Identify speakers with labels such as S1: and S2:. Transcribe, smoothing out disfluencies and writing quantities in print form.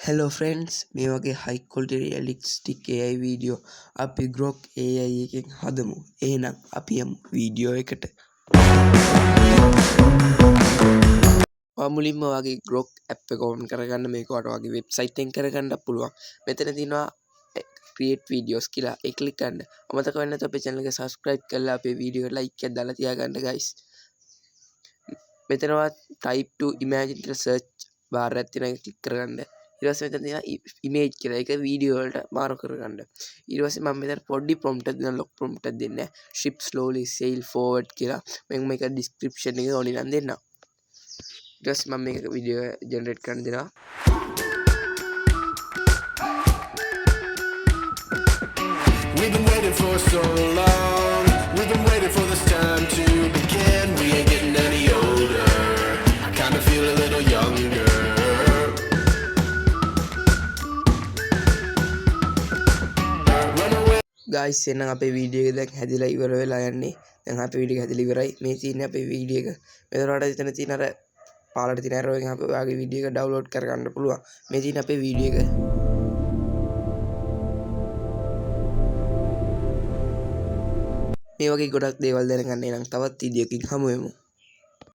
S1: Hello friends, මේ වගේ high quality realistic AI video අපි Grok AI එකෙන් හදමු. එහෙනම් අපි යමු වීඩියෝ එකට. මුලින්ම වගේ Grok app එක open කරගන්න මේක වගේ website එකෙන් කරගන්න පුළුවන්. මෙතන තියෙනවා create videos කියලා. ඒක click කරන්න. අමතක වෙන්නේ නැතුව අපේ channel එක subscribe කරලා අපේ වීඩියෝ එකට like එකක් දාලා තියාගන්න guys. මෙතනවා type to image කියලා search bar එකක් තියෙනවා. ඒක click කරගන්න. ඊට පස්සේ මෙතන තියෙනවා image කියලා. ඒක වීඩියෝ වලට මාරු කරගන්න. ඊට පස්සේ මම මෙතන පොඩි prompt එකක් දෙනවා. log prompt එකක් දෙන්නේ. ship slowly sail forward කියලා. මම මේක description එකේ ඕනි නම් දෙන්නම්. ඊට පස්සේ මම මේක වීඩියෝ generate කරන්න දෙනවා.
S2: We've been waiting for so long. We've been waiting for this time to begin. We ain't getting any older. I kinda feel a little younger.
S1: guys එහෙනම් අපේ වීඩියෝ එක දැන් හැදිලා ඉවර වෙලා යන්නේ. දැන් අපේ වීඩියෝ එක හැදිලා ඉවරයි. මේ තියෙන්නේ අපේ වීඩියෝ එක. මෙතනට එතන තියෙන අර පාලට තියෙන arrow එකෙන් අපේ ඔයාගේ වීඩියෝ එක download කරගන්න පුළුවන්. මේ තියෙන අපේ වීඩියෝ එක. මේ වගේ ගොඩක් දේවල් දැනගන්න නම් තවත් වීඩියෝ එකකින් හමු වෙමු.